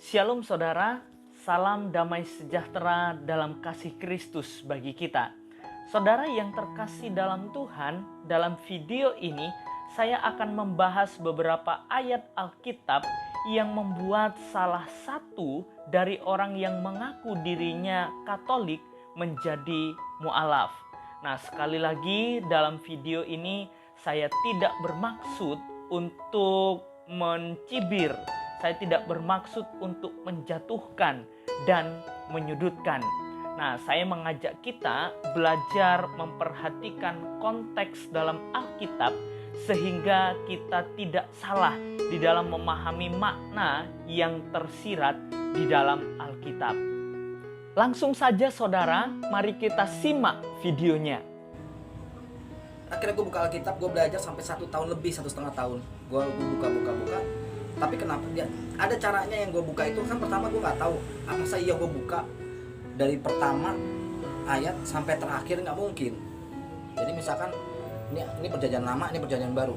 Shalom saudara, salam damai sejahtera dalam kasih Kristus bagi kita. Saudara yang terkasih dalam Tuhan, dalam video ini saya akan membahas beberapa ayat Alkitab yang membuat salah satu dari orang yang mengaku dirinya Katolik menjadi mualaf. Nah, sekali lagi dalam video ini saya tidak bermaksud untuk mencibir. Saya tidak bermaksud untuk menjatuhkan dan menyudutkan. Nah, saya mengajak kita belajar memperhatikan konteks dalam Alkitab sehingga kita tidak salah di dalam memahami makna yang tersirat di dalam Alkitab. Langsung saja saudara, mari kita simak videonya. Akhirnya gue buka Alkitab, gue belajar sampai 1 tahun lebih, 1,5 tahun. Gue buka. Tapi kenapa dia ada caranya yang gue buka itu kan pertama gue nggak tahu masa iya gue buka dari pertama ayat sampai terakhir, nggak mungkin. Jadi misalkan ini perjanjian lama, ini perjanjian baru.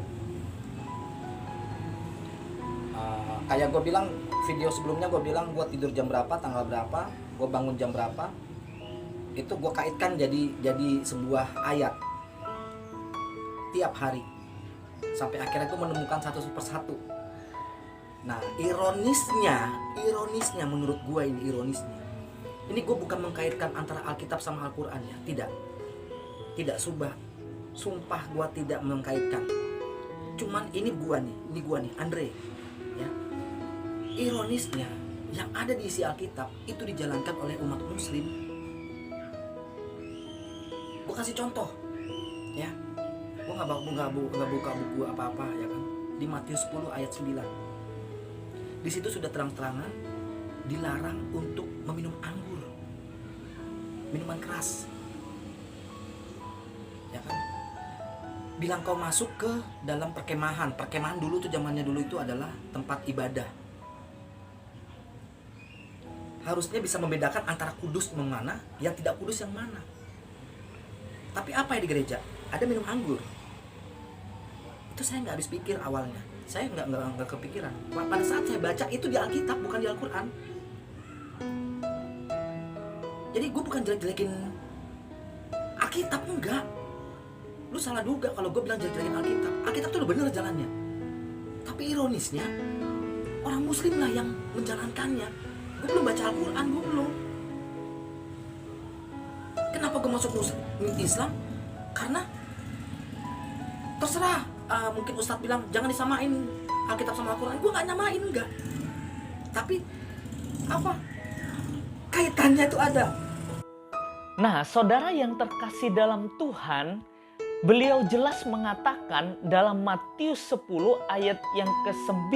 Kayak gue bilang video sebelumnya, gue bilang gue tidur jam berapa, tanggal berapa, gue bangun jam berapa, itu gue kaitkan jadi sebuah ayat tiap hari sampai akhirnya gue menemukan satu persatu. Nah, ironisnya menurut gue ini ironisnya. Ini gue bukan mengkaitkan antara Alkitab sama Al-Quran ya, tidak sumpah gue tidak mengkaitkan. Cuman ini gue nih, Andre, ya. Ironisnya yang ada di isi Alkitab itu dijalankan oleh umat Muslim. Gue kasih contoh, ya. Gue nggak buka buku apa-apa ya kan. Di Matius 10 ayat 9. Di situ sudah terang-terangan dilarang untuk meminum anggur, minuman keras, ya kan? Bilang kau masuk ke dalam perkemahan dulu tuh, zamannya dulu itu adalah tempat ibadah. Harusnya bisa membedakan antara kudus yang mana, yang tidak kudus yang mana. Tapi apa ya di gereja? Ada minum anggur. Itu saya nggak habis pikir awalnya. Saya nggak kepikiran. Pada saat saya baca itu di Alkitab, bukan di Al-Quran. Jadi gue bukan jelek-jelekin Alkitab, enggak. Lu salah duga kalau gue bilang jelek-jelekin Alkitab. Alkitab tuh udah bener jalannya. Tapi ironisnya orang Muslim lah yang menjalankannya. Gue belum baca Al-Quran, gue belum. Kenapa gue masuk Islam? Karena terserah. Mungkin Ustadz bilang jangan disamain Alkitab sama Al-Quran. Gue gak nyamain, enggak. Tapi apa kaitannya itu ada. Nah, saudara yang terkasih dalam Tuhan, beliau jelas mengatakan dalam Matius 10 ayat yang ke-9,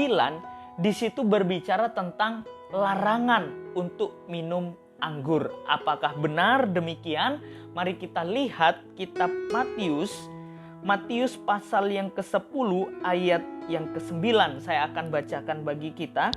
di situ berbicara tentang larangan untuk minum anggur. Apakah benar demikian? Mari kita lihat kitab Matius pasal yang ke-10 ayat yang ke-9 saya akan bacakan bagi kita.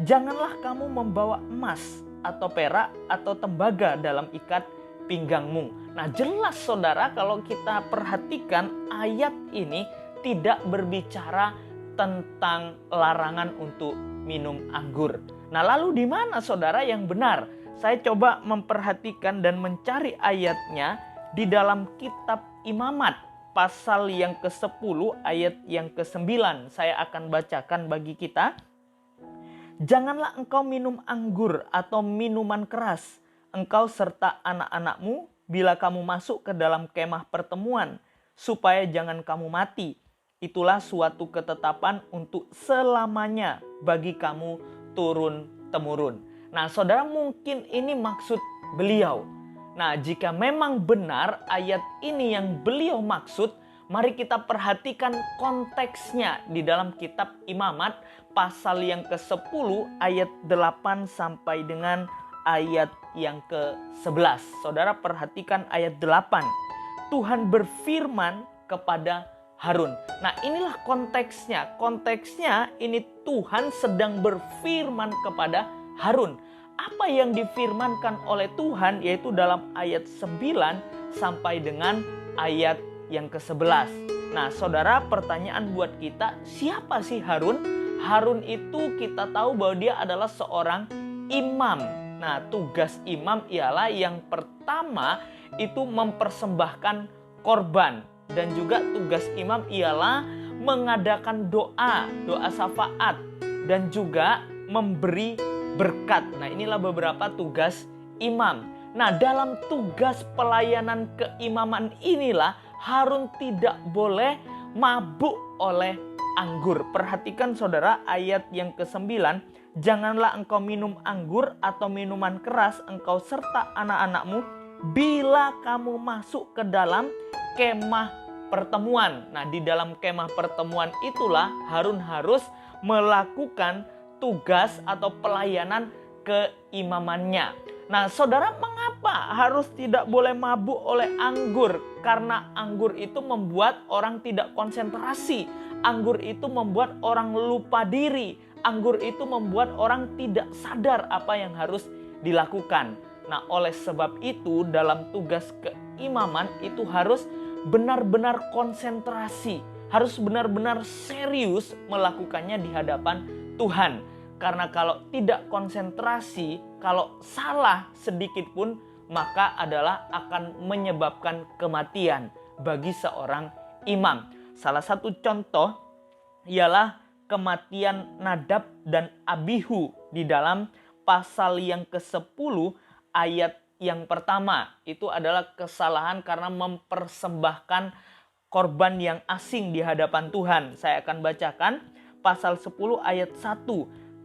Janganlah kamu membawa emas atau perak atau tembaga dalam ikat pinggangmu. Nah, jelas saudara kalau kita perhatikan ayat ini tidak berbicara tentang larangan untuk minum anggur. Nah, lalu di mana saudara yang benar? Saya coba memperhatikan dan mencari ayatnya di dalam kitab Imamat. Pasal yang ke-10 ayat yang ke-9 saya akan bacakan bagi kita. Janganlah engkau minum anggur atau minuman keras, engkau serta anak-anakmu bila kamu masuk ke dalam kemah pertemuan, supaya jangan kamu mati. Itulah suatu ketetapan untuk selamanya bagi kamu turun-temurun. Nah, saudara, mungkin ini maksud beliau. Nah, jika memang benar ayat ini yang beliau maksud, mari kita perhatikan konteksnya di dalam kitab Imamat pasal yang ke-10 ayat 8 sampai dengan ayat yang ke-11. Saudara perhatikan ayat 8. Tuhan berfirman kepada Harun. Nah, inilah konteksnya. Konteksnya ini Tuhan sedang berfirman kepada Harun. Apa yang difirmankan oleh Tuhan yaitu dalam ayat 9 sampai dengan ayat yang ke-11. Nah, saudara, pertanyaan buat kita, siapa sih Harun? Harun itu kita tahu bahwa dia adalah seorang imam. Nah, tugas imam ialah yang pertama itu mempersembahkan korban. Dan juga tugas imam ialah mengadakan doa syafaat dan juga memberi berkat. Nah, inilah beberapa tugas imam. Nah, dalam tugas pelayanan keimaman inilah Harun tidak boleh mabuk oleh anggur. Perhatikan saudara ayat yang ke-9. Janganlah engkau minum anggur atau minuman keras, engkau serta anak-anakmu, bila kamu masuk ke dalam kemah pertemuan. Nah, di dalam kemah pertemuan itulah Harun harus melakukan tugas atau pelayanan keimamannya. Nah, saudara, mengapa harus tidak boleh mabuk oleh anggur? Karena anggur itu membuat orang tidak konsentrasi. Anggur itu membuat orang lupa diri. Anggur itu membuat orang tidak sadar apa yang harus dilakukan. Nah, oleh sebab itu dalam tugas keimaman itu harus benar-benar konsentrasi, harus benar-benar serius melakukannya di hadapan Tuhan. Karena kalau tidak konsentrasi, kalau salah sedikit pun, maka adalah akan menyebabkan kematian bagi seorang imam. Salah satu contoh ialah kematian Nadab dan Abihu di dalam pasal yang ke-10 ayat yang pertama. Itu adalah kesalahan karena mempersembahkan korban yang asing di hadapan Tuhan. Saya akan bacakan pasal 10 ayat 1.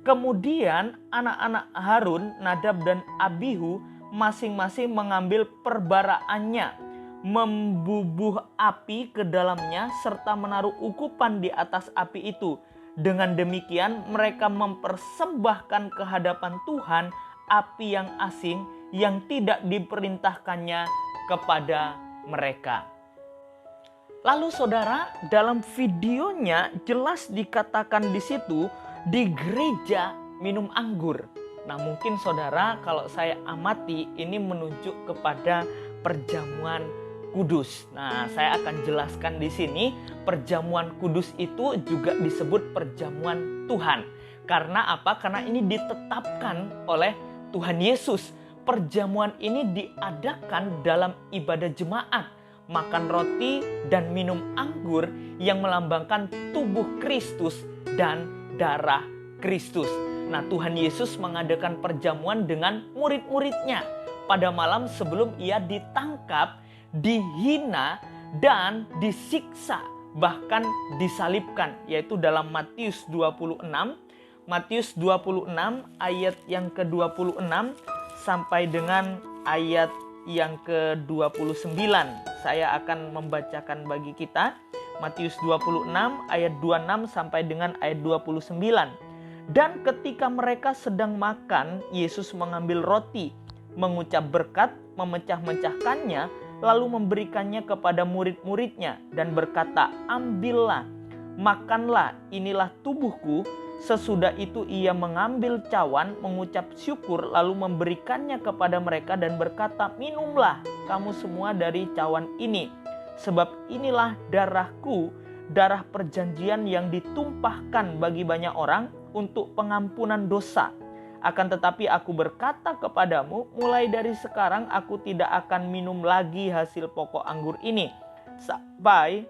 Kemudian anak-anak Harun, Nadab dan Abihu masing-masing mengambil perbaraannya, membubuh api ke dalamnya serta menaruh ukupan di atas api itu. Dengan demikian mereka mempersembahkan ke hadapan Tuhan api yang asing yang tidak diperintahkannya kepada mereka. Lalu saudara, dalam videonya jelas dikatakan di situ di gereja minum anggur. Nah, mungkin saudara kalau saya amati ini menunjuk kepada perjamuan kudus. Nah, saya akan jelaskan di sini perjamuan kudus itu juga disebut perjamuan Tuhan. Karena apa? Karena ini ditetapkan oleh Tuhan Yesus. Perjamuan ini diadakan dalam ibadah jemaat, makan roti dan minum anggur yang melambangkan tubuh Kristus dan darah Kristus. Nah, Tuhan Yesus mengadakan perjamuan dengan murid-muridnya pada malam sebelum ia ditangkap, dihina dan disiksa, bahkan disalibkan, yaitu dalam Matius 26 ayat yang ke-26 sampai dengan ayat yang ke-29. Saya akan membacakan bagi kita Matius 26 ayat 26 sampai dengan ayat 29. Dan ketika mereka sedang makan, Yesus mengambil roti, mengucap berkat, memecah-mecahkannya, lalu memberikannya kepada murid-muridnya dan berkata, "Ambillah, makanlah, inilah tubuhku." Sesudah itu ia mengambil cawan, mengucap syukur, lalu memberikannya kepada mereka dan berkata, "Minumlah kamu semua dari cawan ini, sebab inilah darahku, darah perjanjian yang ditumpahkan bagi banyak orang untuk pengampunan dosa. Akan tetapi aku berkata kepadamu, mulai dari sekarang aku tidak akan minum lagi hasil pokok anggur ini, sampai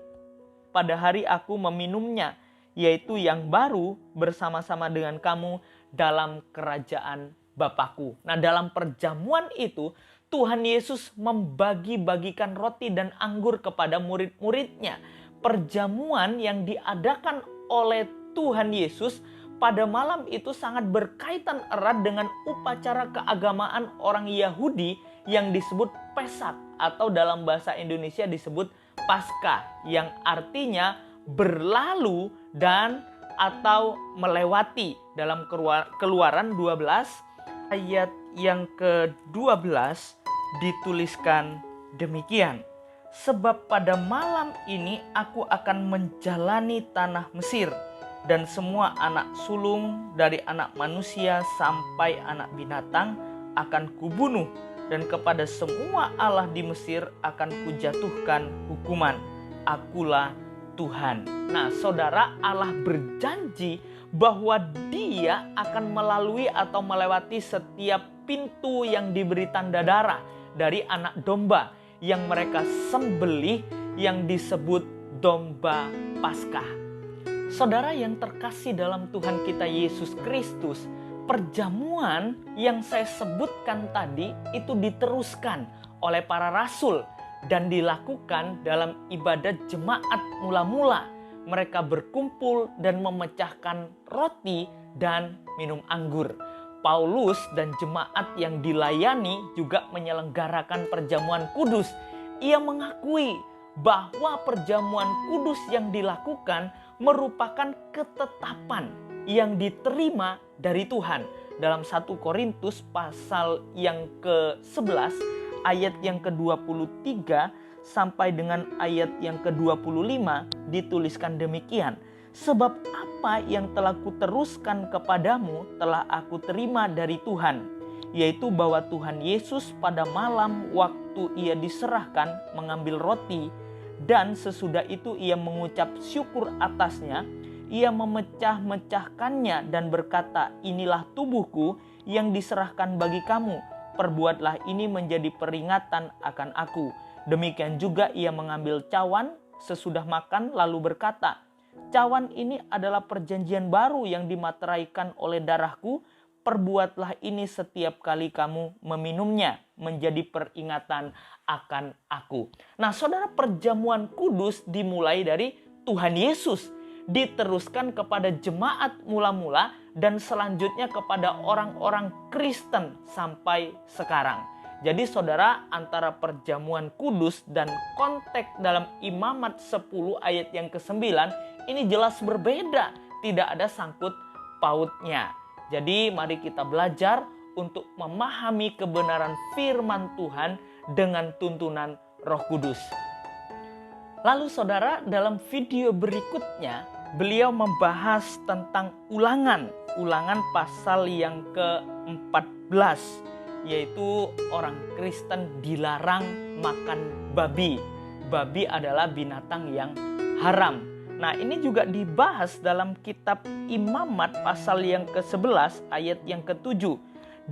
pada hari aku meminumnya, yaitu yang baru bersama-sama dengan kamu dalam kerajaan Bapakku." Nah, dalam perjamuan itu Tuhan Yesus membagi-bagikan roti dan anggur kepada murid-muridnya. Perjamuan yang diadakan oleh Tuhan Yesus pada malam itu sangat berkaitan erat dengan upacara keagamaan orang Yahudi yang disebut Pesak, atau dalam bahasa Indonesia disebut Paskah, yang artinya berlalu dan atau melewati. Dalam Keluaran 12 ayat yang ke-12 dituliskan demikian, "Sebab pada malam ini aku akan menjalani tanah Mesir, dan semua anak sulung dari anak manusia sampai anak binatang akan kubunuh, dan kepada semua allah di Mesir akan kujatuhkan hukuman. Akulah Tuhan." Nah, saudara, Allah berjanji bahwa dia akan melalui atau melewati setiap pintu yang diberi tanda darah dari anak domba yang mereka sembelih, yang disebut domba Paskah. Saudara yang terkasih dalam Tuhan kita Yesus Kristus, perjamuan yang saya sebutkan tadi itu diteruskan oleh para rasul dan dilakukan dalam ibadat jemaat mula-mula. Mereka berkumpul dan memecahkan roti dan minum anggur. Paulus dan jemaat yang dilayani juga menyelenggarakan perjamuan kudus. Ia mengakui bahwa perjamuan kudus yang dilakukan merupakan ketetapan yang diterima dari Tuhan. Dalam 1 Korintus pasal yang ke-11 ayat yang ke-23 sampai dengan ayat yang ke-25 dituliskan demikian. Sebab apa yang telah kuteruskan kepadamu telah aku terima dari Tuhan, yaitu bahwa Tuhan Yesus pada malam waktu ia diserahkan mengambil roti, dan sesudah itu ia mengucap syukur atasnya, ia memecah-mecahkannya dan berkata, inilah tubuhku yang diserahkan bagi kamu, perbuatlah ini menjadi peringatan akan aku. Demikian juga ia mengambil cawan sesudah makan lalu berkata, cawan ini adalah perjanjian baru yang dimateraikan oleh darahku, perbuatlah ini setiap kali kamu meminumnya menjadi peringatan akan aku. Nah saudara, perjamuan kudus dimulai dari Tuhan Yesus, diteruskan kepada jemaat mula-mula dan selanjutnya kepada orang-orang Kristen sampai sekarang. Jadi saudara, antara perjamuan kudus dan konteks dalam Imamat 10 ayat yang ke-9 ini jelas berbeda, tidak ada sangkut pautnya. Jadi mari kita belajar untuk memahami kebenaran firman Tuhan dengan tuntunan Roh Kudus. Lalu saudara, dalam video berikutnya beliau membahas tentang ulangan pasal yang ke-14. Yaitu orang Kristen dilarang makan babi. Babi adalah binatang yang haram. Nah ini juga dibahas dalam kitab Imamat pasal yang ke-11 ayat yang ke-7.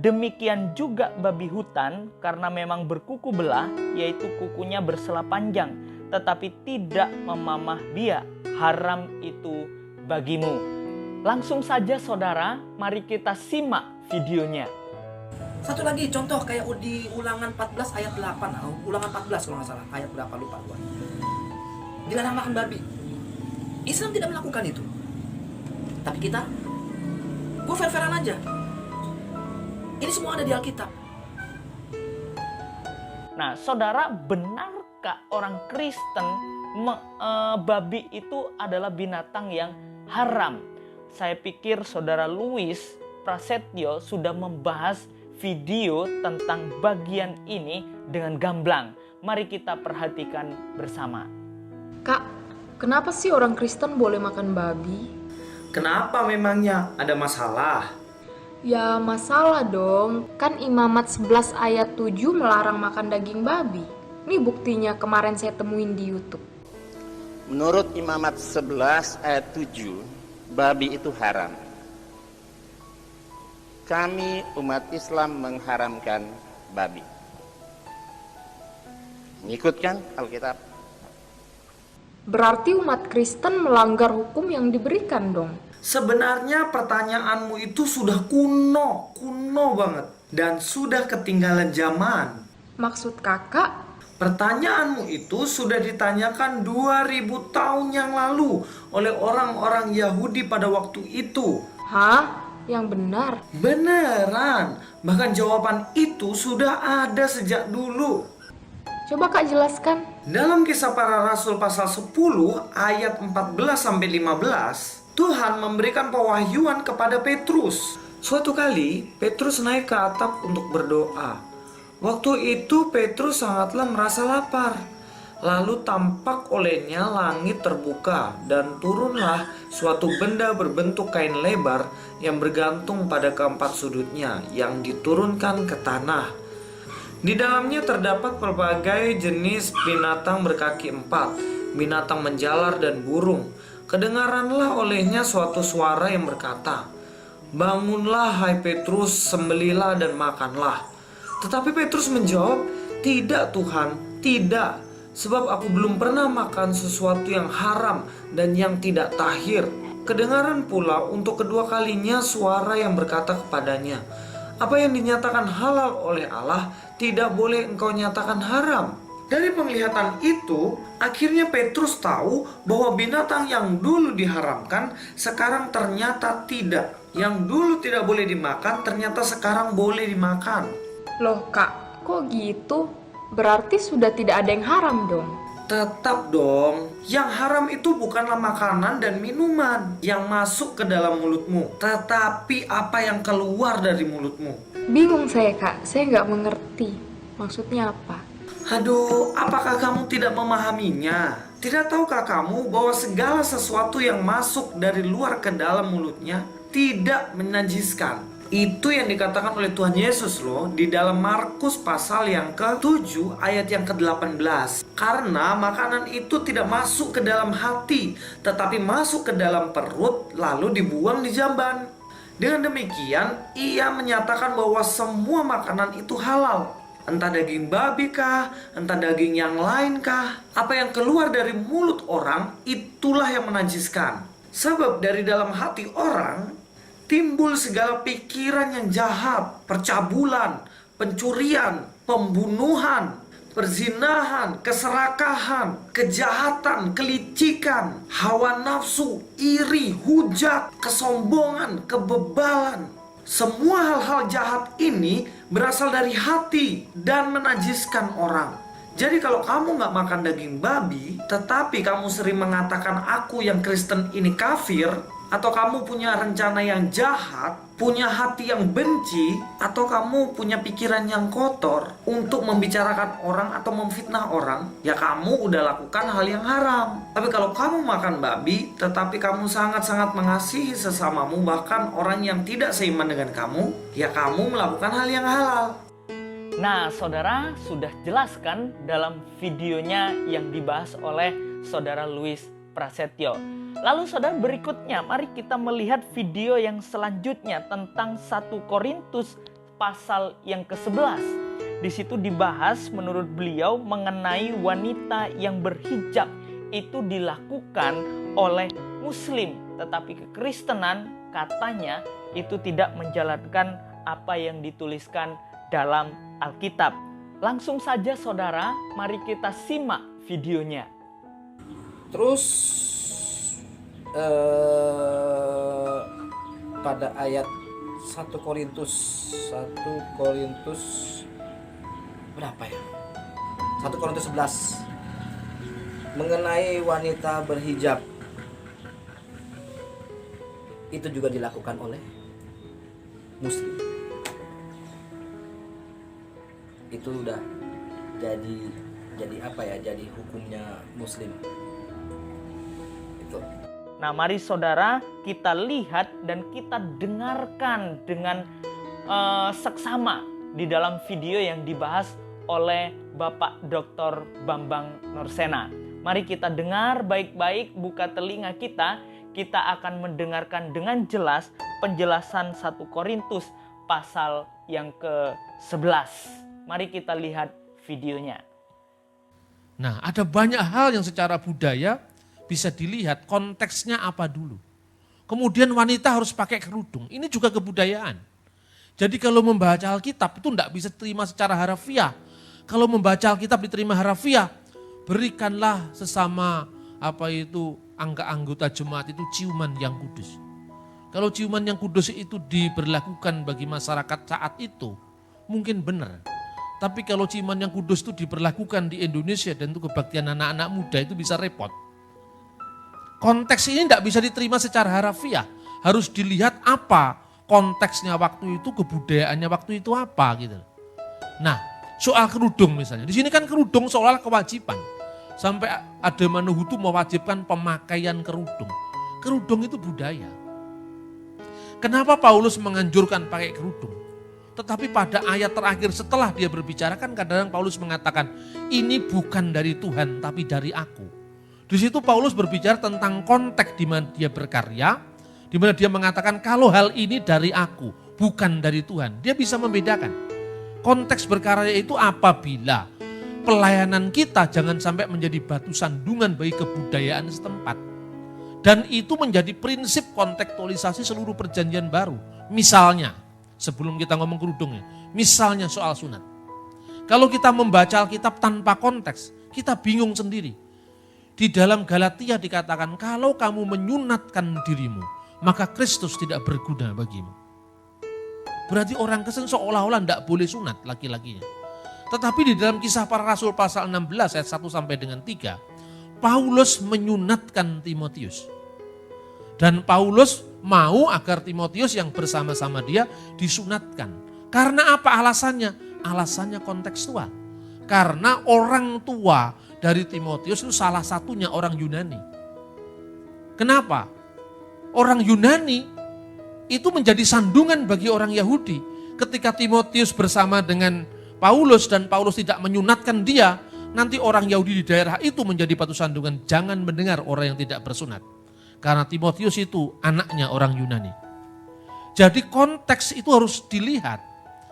Demikian juga babi hutan karena memang berkuku belah, yaitu kukunya bersela panjang, tetapi tidak memamah biak, haram itu bagimu. Langsung saja saudara, mari kita simak videonya. Satu lagi contoh kayak di Ulangan 14 ayat 8. Ulangan 14 kalau nggak salah. Ayat berapa lupa gua. Dilarang makan babi. Islam tidak melakukan itu. Tapi kita, gua fair-fairan aja. Ini semua ada di Alkitab. Nah saudara, benarkah orang Kristen babi itu adalah binatang yang haram? Saya pikir saudara Louis Prasetyo sudah membahas video tentang bagian ini dengan gamblang. Mari kita perhatikan bersama. Kak, kenapa sih orang Kristen boleh makan babi? Kenapa memangnya? Ada masalah? Ya masalah dong, kan Imamat 11 ayat 7 melarang makan daging babi. Ini buktinya kemarin saya temuin di YouTube. Menurut Imamat 11 ayat 7, babi itu haram. Kami umat Islam mengharamkan babi. Mengikutkan Alkitab. Berarti umat Kristen melanggar hukum yang diberikan dong. Sebenarnya pertanyaanmu itu sudah kuno banget. Dan sudah ketinggalan zaman. Maksud kakak? Pertanyaanmu itu sudah ditanyakan 2000 tahun yang lalu oleh orang-orang Yahudi pada waktu itu. Hah? Yang benar? Beneran. Bahkan jawaban itu sudah ada sejak dulu. Coba kak jelaskan. Dalam Kisah Para Rasul pasal 10 ayat 14-15, Tuhan memberikan pewahyuan kepada Petrus. Suatu kali Petrus naik ke atap untuk berdoa. Waktu itu Petrus sangatlah merasa lapar. Lalu tampak olehnya langit terbuka dan turunlah suatu benda berbentuk kain lebar yang bergantung pada keempat sudutnya yang diturunkan ke tanah. Di dalamnya terdapat berbagai jenis binatang berkaki empat, binatang menjalar dan burung. Kedengaranlah olehnya suatu suara yang berkata, "Bangunlah hai Petrus, sembelihlah dan makanlah." Tetapi Petrus menjawab, "Tidak Tuhan, tidak. Sebab aku belum pernah makan sesuatu yang haram dan yang tidak tahir." Kedengaran pula untuk kedua kalinya suara yang berkata kepadanya, "Apa yang dinyatakan halal oleh Allah, tidak boleh engkau nyatakan haram." Dari penglihatan itu, akhirnya Petrus tahu bahwa binatang yang dulu diharamkan sekarang ternyata tidak. Yang dulu tidak boleh dimakan ternyata sekarang boleh dimakan. Loh kak, kok gitu? Berarti sudah tidak ada yang haram dong? Tetap dong, yang haram itu bukanlah makanan dan minuman yang masuk ke dalam mulutmu, tetapi apa yang keluar dari mulutmu. Bingung saya kak, saya nggak mengerti. Maksudnya apa? Aduh, apakah kamu tidak memahaminya? Tidak tahukah kamu bahwa segala sesuatu yang masuk dari luar ke dalam mulutnya tidak menajiskan? Itu yang dikatakan oleh Tuhan Yesus loh di dalam Markus pasal yang ke-7 ayat yang ke-18. Karena makanan itu tidak masuk ke dalam hati, tetapi masuk ke dalam perut lalu dibuang di jamban. Dengan demikian, ia menyatakan bahwa semua makanan itu halal. Entah daging babi kah, entah daging yang lain kah, apa yang keluar dari mulut orang itulah yang menajiskan. Sebab dari dalam hati orang timbul segala pikiran yang jahat, percabulan, pencurian, pembunuhan, perzinahan, keserakahan, kejahatan, kelicikan, hawa nafsu, iri, hujat, kesombongan, kebebalan. Semua hal-hal jahat ini berasal dari hati dan menajiskan orang. Jadi kalau kamu nggak makan daging babi, tetapi kamu sering mengatakan aku yang Kristen ini kafir, atau kamu punya rencana yang jahat, punya hati yang benci, atau kamu punya pikiran yang kotor untuk membicarakan orang atau memfitnah orang, ya kamu udah lakukan hal yang haram. Tapi kalau kamu makan babi, tetapi kamu sangat-sangat mengasihi sesamamu, bahkan orang yang tidak seiman dengan kamu, ya kamu melakukan hal yang halal. Nah, saudara sudah jelaskan dalam videonya yang dibahas oleh saudara Luis Prasetyo. Lalu saudara berikutnya, mari kita melihat video yang selanjutnya tentang 1 Korintus pasal yang ke-11. Di situ dibahas menurut beliau mengenai wanita yang berhijab itu dilakukan oleh muslim, tetapi kekristenan katanya itu tidak menjalankan apa yang dituliskan dalam Alkitab. Langsung saja saudara, mari kita simak videonya. Terus pada ayat 1 Korintus berapa ya? 1 Korintus 11 mengenai wanita berhijab, itu juga dilakukan oleh muslim. Itu udah jadi apa ya? Jadi hukumnya muslim. Itu. Nah, mari saudara kita lihat dan kita dengarkan dengan seksama di dalam video yang dibahas oleh Bapak Dr. Bambang Nursena. Mari kita dengar baik-baik, buka telinga kita akan mendengarkan dengan jelas penjelasan 1 Korintus pasal yang ke-11. Mari kita lihat videonya. Nah, ada banyak hal yang secara budaya bisa dilihat konteksnya apa dulu. Kemudian wanita harus pakai kerudung. Ini juga kebudayaan. Jadi kalau membaca Alkitab itu tidak bisa diterima secara harafiah. Kalau membaca Alkitab diterima harafiah, berikanlah sesama anggota jemaat itu ciuman yang kudus. Kalau ciuman yang kudus itu diberlakukan bagi masyarakat saat itu, mungkin benar. Tapi kalau ciuman yang kudus itu diberlakukan di Indonesia dan itu kebaktian anak-anak muda itu bisa repot. Konteks ini tidak bisa diterima secara harafiah. Harus dilihat apa konteksnya waktu itu, kebudayaannya waktu itu apa gitu. Nah, soal kerudung misalnya. Di sini kan kerudung seolah kewajiban. Sampai ada Manuhutu mewajibkan pemakaian kerudung. Kerudung itu budaya. Kenapa Paulus menganjurkan pakai kerudung? Tetapi pada ayat terakhir setelah dia berbicara kan kadang-kadang Paulus mengatakan, ini bukan dari Tuhan tapi dari aku. Di situ Paulus berbicara tentang konteks di mana dia berkarya, di mana dia mengatakan kalau hal ini dari aku, bukan dari Tuhan. Dia bisa membedakan. Konteks berkarya itu apabila pelayanan kita jangan sampai menjadi batu sandungan bagi kebudayaan setempat. Dan itu menjadi prinsip kontekstualisasi seluruh perjanjian baru. Misalnya, sebelum kita ngomong kerudungnya, misalnya soal sunat. Kalau kita membaca Alkitab tanpa konteks, kita bingung sendiri. Di dalam Galatia dikatakan, kalau kamu menyunatkan dirimu, maka Kristus tidak berguna bagimu. Berarti orang Kristen seolah-olah tidak boleh sunat laki-lakinya. Tetapi di dalam Kisah Para Rasul pasal 16 ayat 1 sampai dengan 3, Paulus menyunatkan Timotius. Dan Paulus mau agar Timotius yang bersama-sama dia disunatkan. Karena apa alasannya? Alasannya kontekstual. Karena orang tua dari Timotius itu salah satunya orang Yunani. Kenapa? Orang Yunani itu menjadi sandungan bagi orang Yahudi. Ketika Timotius bersama dengan Paulus dan Paulus tidak menyunatkan dia, nanti orang Yahudi di daerah itu menjadi batu sandungan. Jangan mendengar orang yang tidak bersunat. Karena Timotius itu anaknya orang Yunani. Jadi konteks itu harus dilihat.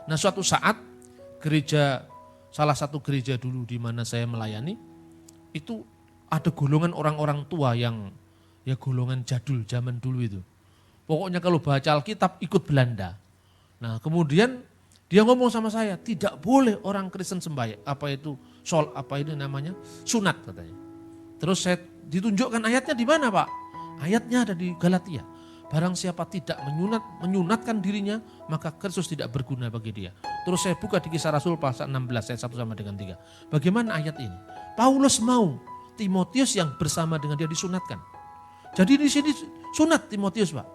Nah suatu saat gereja, salah satu gereja dulu di mana saya melayani, itu ada golongan orang-orang tua yang ya golongan jadul zaman dulu itu. Pokoknya kalau baca Alkitab ikut Belanda. Nah kemudian dia ngomong sama saya, tidak boleh orang Kristen sembahyang, sunat katanya. Terus saya ditunjukkan ayatnya di mana Pak? Ayatnya ada di Galatia. Barang siapa tidak menyunatkan dirinya, maka Kristus tidak berguna bagi dia. Terus saya buka di Kisah Rasul pasal 16 ayat 1 sama dengan 3. Bagaimana ayat ini? Paulus mau Timotius yang bersama dengan dia disunatkan. Jadi di sini sunat Timotius Pak.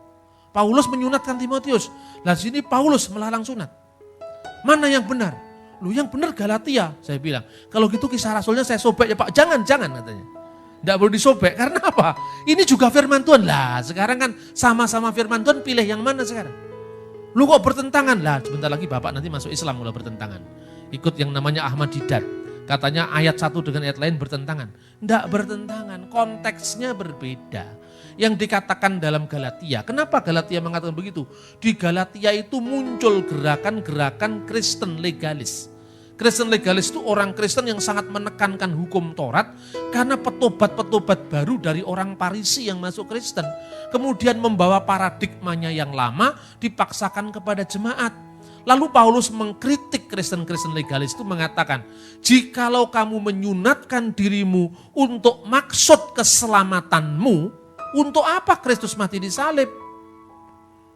Paulus menyunatkan Timotius. Nah sini Paulus melarang sunat. Mana yang benar? Lu yang benar Galatia, saya bilang. Kalau gitu Kisah Rasulnya saya sobek ya Pak. Jangan katanya. Tidak boleh disobek. Karena apa? Ini juga firman Tuhan. Lah sekarang kan sama-sama firman Tuhan, pilih yang mana sekarang? Lu kok bertentangan? Lah sebentar lagi Bapak nanti masuk Islam mulai bertentangan. Ikut yang namanya Ahmad Didat. Katanya ayat satu dengan ayat lain bertentangan. Tidak bertentangan, konteksnya berbeda. Yang dikatakan dalam Galatia. Kenapa Galatia mengatakan begitu? Di Galatia itu muncul gerakan-gerakan Kristen legalis. Kristen legalis itu orang Kristen yang sangat menekankan hukum Taurat karena petobat-petobat baru dari orang Parisi yang masuk Kristen. Kemudian membawa paradigmanya yang lama dipaksakan kepada jemaat. Lalu Paulus mengkritik Kristen-Kristen legalis itu mengatakan, jikalau kamu menyunatkan dirimu untuk maksud keselamatanmu, untuk apa Kristus mati di salib?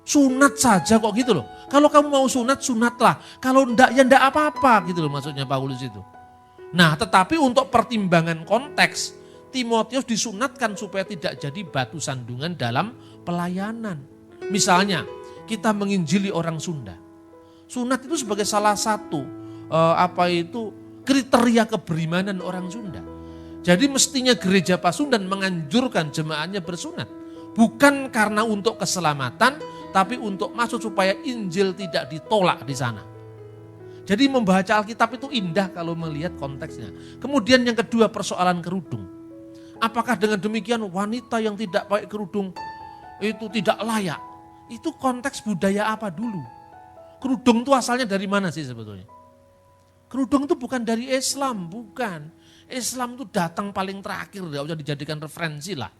Sunat saja kok gitu loh. Kalau kamu mau sunat, sunatlah. Kalau enggak, ya enggak apa-apa gitu loh maksudnya Paulus itu. Nah tetapi untuk pertimbangan konteks, Timotius disunatkan supaya tidak jadi batu sandungan dalam pelayanan. Misalnya kita menginjili orang Sunda. Sunat itu sebagai salah satu kriteria keberimanan orang Sunda. Jadi mestinya gereja Pasundan menganjurkan jemaatnya bersunat. Bukan karena untuk keselamatan, tapi untuk masuk supaya Injil tidak ditolak di sana. Jadi membaca Alkitab itu indah kalau melihat konteksnya. Kemudian yang kedua persoalan kerudung. Apakah dengan demikian wanita yang tidak pakai kerudung itu tidak layak? Itu konteks budaya apa dulu? Kerudung itu asalnya dari mana sih sebetulnya? Kerudung itu bukan dari Islam, bukan. Islam itu datang paling terakhir, tidak usah dijadikan referensi lah.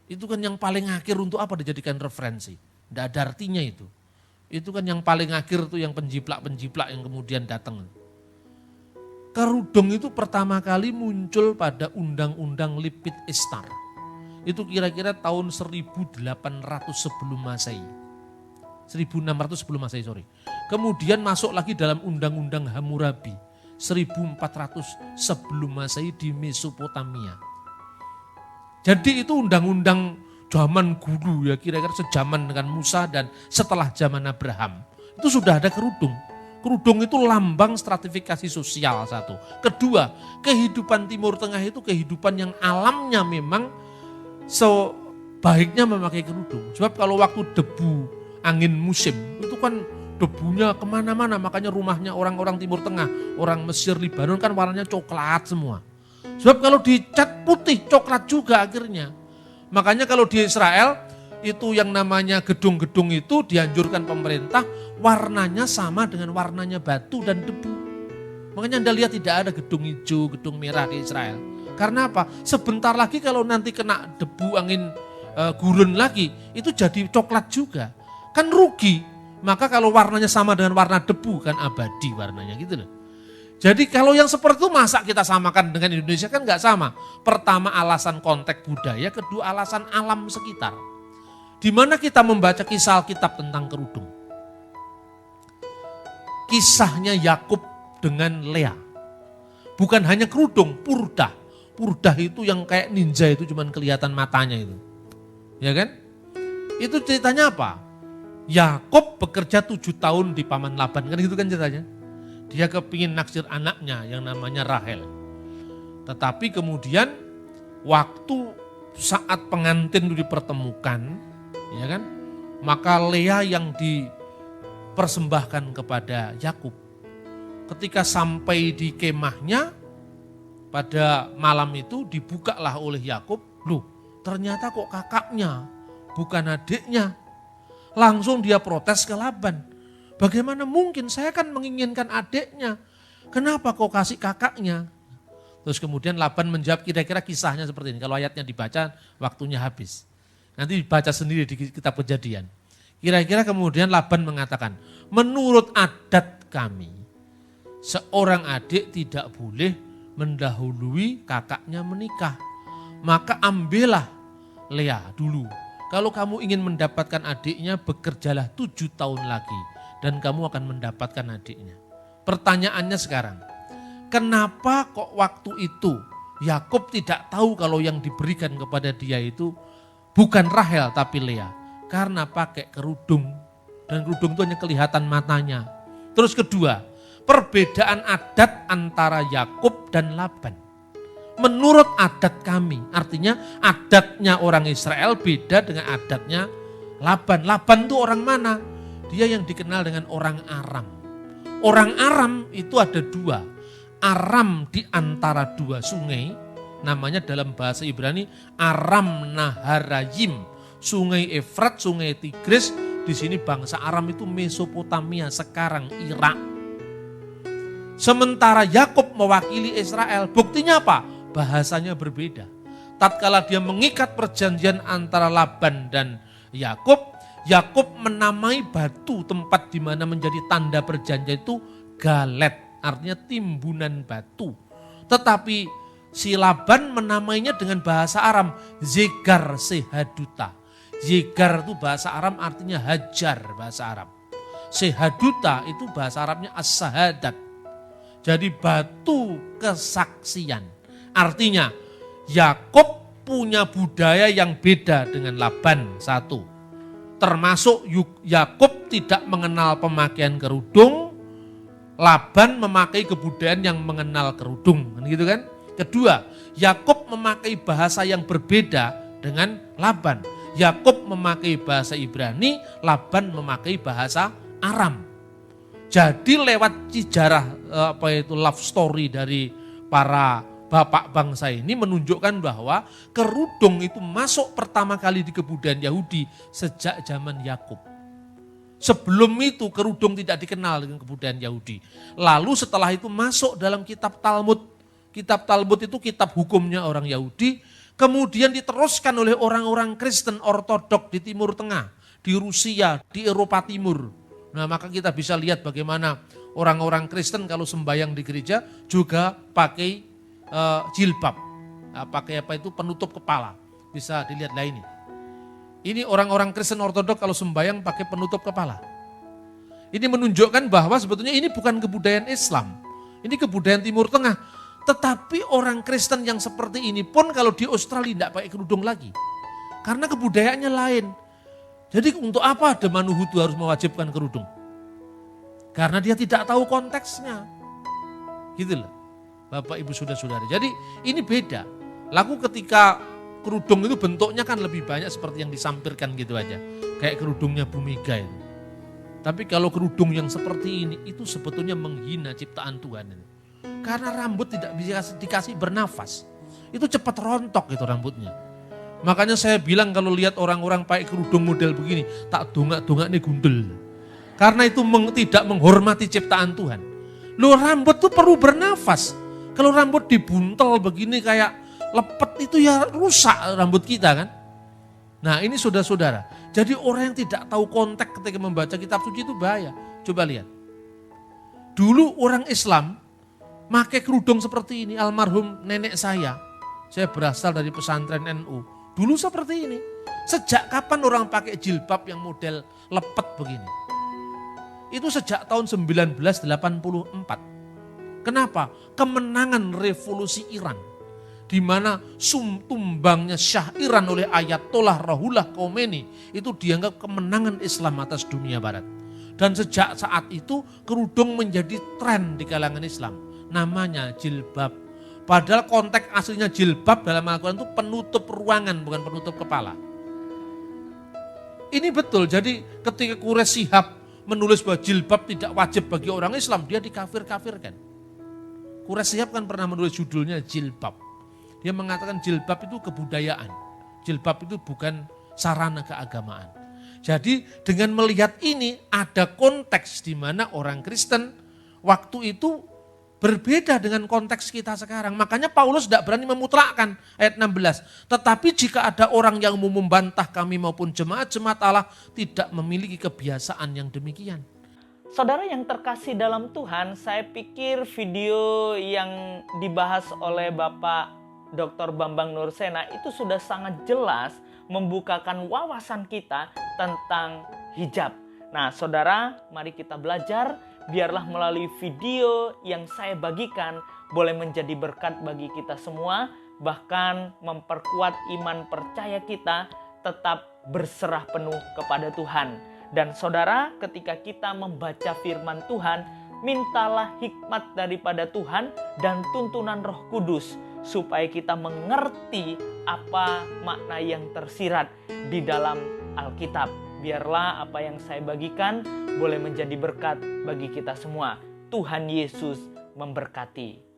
Itu kan yang paling akhir untuk apa dijadikan referensi? Tidak ada artinya itu. Itu kan yang paling akhir itu yang penjiplak-penjiplak yang kemudian datang. Kerudung itu pertama kali muncul pada Undang-Undang Lipit Ishtar. Itu kira-kira tahun 1800 sebelum Masehi. 1600 sebelum Masehi, sorry. Kemudian masuk lagi dalam Undang-Undang Hammurabi. 1400 sebelum Masehi di Mesopotamia. Jadi itu undang-undang zaman dulu ya, kira-kira sejaman dengan Musa dan setelah zaman Abraham. Itu sudah ada kerudung. Kerudung itu lambang stratifikasi sosial satu. Kedua, kehidupan Timur Tengah itu kehidupan yang alamnya memang sebaiknya memakai kerudung. Sebab kalau waktu debu, angin musim, itu kan debunya kemana-mana. Makanya rumahnya orang-orang Timur Tengah, orang Mesir, Libanon kan warnanya coklat semua. Sebab kalau dicat putih, coklat juga akhirnya. Makanya kalau di Israel, itu yang namanya gedung-gedung itu dianjurkan pemerintah, warnanya sama dengan warnanya batu dan debu. Makanya Anda lihat tidak ada gedung hijau, gedung merah di Israel. Karena apa? Sebentar lagi kalau nanti kena debu, angin gurun lagi, itu jadi coklat juga. Kan rugi. Maka kalau warnanya sama dengan warna debu, kan abadi warnanya gitu loh. Jadi kalau yang seperti itu masa kita samakan dengan Indonesia, kan nggak sama. Pertama alasan konteks budaya, kedua alasan alam sekitar. Di mana kita membaca kisah Alkitab tentang kerudung. Kisahnya Yakub dengan Lea. Bukan hanya kerudung, purdah. Purdah itu yang kayak ninja itu cuman kelihatan matanya itu. Ya kan? Itu ceritanya apa? Yakub bekerja 7 tahun di paman Laban, kan gitu kan ceritanya. Dia kepingin naksir anaknya yang namanya Rahel. Tetapi kemudian waktu saat pengantin itu dipertemukan, ya kan? Maka Lea yang dipersembahkan kepada Yakub. Ketika sampai di kemahnya, pada malam itu dibukalah oleh Yakub, loh ternyata kok kakaknya, bukan adiknya. Langsung dia protes ke Laban. Bagaimana mungkin, saya kan menginginkan adiknya, kenapa kau kasih kakaknya? Terus kemudian Laban menjawab, kira-kira kisahnya seperti ini. Kalau ayatnya dibaca, waktunya habis. Nanti dibaca sendiri di kitab Kejadian. Kira-kira kemudian Laban mengatakan, menurut adat kami, seorang adik tidak boleh mendahului kakaknya menikah. Maka ambillah Lea dulu. Kalau kamu ingin mendapatkan adiknya, bekerjalah 7 tahun lagi. Dan kamu akan mendapatkan adiknya. Pertanyaannya sekarang, kenapa kok waktu itu Yakub tidak tahu kalau yang diberikan kepada dia itu bukan Rahel tapi Lea? Karena pakai kerudung, dan kerudung itu hanya kelihatan matanya. Terus kedua, perbedaan adat antara Yakub dan Laban. Menurut adat kami, artinya adatnya orang Israel beda dengan adatnya Laban. Laban itu orang mana? Dia yang dikenal dengan orang Aram. Orang Aram itu ada 2. Aram di antara 2 sungai, namanya dalam bahasa Ibrani Aram Naharayim. Sungai Efrat, sungai Tigris, di sini bangsa Aram itu Mesopotamia, sekarang Irak. Sementara Yakub mewakili Israel, buktinya apa? Bahasanya berbeda. Tatkala dia mengikat perjanjian antara Laban dan Yakub, Yakub menamai batu tempat di mana menjadi tanda perjanjian itu Galet, artinya timbunan batu. Tetapi si Laban menamainya dengan bahasa Aram, Zegar Sehaduta. Zegar itu bahasa Aram artinya hajar bahasa Arab. Sehaduta itu bahasa Arabnya as-sahadat. Jadi batu kesaksian. Artinya Yakub punya budaya yang beda dengan Laban, satu. Termasuk Yakub tidak mengenal pemakaian kerudung, Laban memakai kebudayaan yang mengenal kerudung, gitu kan? Kedua, Yakub memakai bahasa yang berbeda dengan Laban. Yakub memakai bahasa Ibrani, Laban memakai bahasa Aram. Jadi lewat sejarah love story dari para bapak bangsa ini menunjukkan bahwa kerudung itu masuk pertama kali di kebudayaan Yahudi sejak zaman Yakub. Sebelum itu kerudung tidak dikenal dengan kebudayaan Yahudi. Lalu setelah itu masuk dalam kitab Talmud. Kitab Talmud itu kitab hukumnya orang Yahudi. Kemudian diteruskan oleh orang-orang Kristen Ortodok di Timur Tengah, di Rusia, di Eropa Timur. Nah maka kita bisa lihat bagaimana orang-orang Kristen kalau sembahyang di gereja juga pakai jilbab, pakai apa itu penutup kepala, bisa dilihat lah ini. Ini orang-orang Kristen Ortodok kalau sembahyang pakai penutup kepala. Ini menunjukkan bahwa sebetulnya ini bukan kebudayaan Islam, ini kebudayaan Timur Tengah. Tetapi orang Kristen yang seperti ini pun kalau di Australia tidak pakai kerudung lagi, karena kebudayaannya lain. Jadi untuk apa ada Manuhutu harus mewajibkan kerudung? Karena dia tidak tahu konteksnya, gitu loh. Bapak, Ibu, Saudara-saudari. Jadi ini beda. Lalu ketika kerudung itu bentuknya kan lebih banyak seperti yang disampirkan gitu aja. Kayak kerudungnya Bu Mega itu. Tapi kalau kerudung yang seperti ini itu sebetulnya menghina ciptaan Tuhan. Karena rambut tidak bisa dikasih bernafas. itu cepat rontok itu rambutnya. Makanya saya bilang kalau lihat orang-orang pakai kerudung model begini, tak dongak-dongak nih gundel. Karena itu tidak menghormati ciptaan Tuhan. Loh, rambut tuh perlu bernafas. Kalau rambut dibuntel begini kayak lepet itu ya rusak rambut kita kan. Nah ini saudara-saudara. Jadi orang yang tidak tahu konteks ketika membaca kitab suci itu bahaya. Coba lihat. Dulu orang Islam pakai kerudung seperti ini. Almarhum nenek saya berasal dari pesantren NU. Dulu seperti ini. Sejak kapan orang pakai jilbab yang model lepet begini? Itu sejak tahun 1984. Kenapa? Kemenangan revolusi Iran. Di mana tumbangnya Syah Iran oleh Ayatollah Ruhollah Khomeini itu dianggap kemenangan Islam atas dunia barat. Dan sejak saat itu kerudung menjadi tren di kalangan Islam. Namanya jilbab. Padahal konteks aslinya jilbab dalam Al-Quran itu penutup ruangan, bukan penutup kepala. Ini betul, jadi ketika Quraisy Shihab menulis bahwa jilbab tidak wajib bagi orang Islam, dia dikafir-kafirkan. Quraisy Shihab kan pernah menulis judulnya jilbab. Dia mengatakan jilbab itu kebudayaan. Jilbab itu bukan sarana keagamaan. Jadi dengan melihat ini ada konteks di mana orang Kristen waktu itu berbeda dengan konteks kita sekarang. Makanya Paulus tidak berani memutlakkan ayat 16. Tetapi jika ada orang yang mau membantah kami maupun jemaat-jemaat Allah tidak memiliki kebiasaan yang demikian. Saudara yang terkasih dalam Tuhan, saya pikir video yang dibahas oleh Bapak Dr. Bambang Nursena itu sudah sangat jelas membukakan wawasan kita tentang hijab. Nah saudara, mari kita belajar. Biarlah melalui video yang saya bagikan boleh menjadi berkat bagi kita semua, bahkan memperkuat iman percaya kita tetap berserah penuh kepada Tuhan. Dan saudara, ketika kita membaca firman Tuhan, mintalah hikmat daripada Tuhan dan tuntunan Roh Kudus supaya kita mengerti apa makna yang tersirat di dalam Alkitab. Biarlah apa yang saya bagikan boleh menjadi berkat bagi kita semua. Tuhan Yesus memberkati.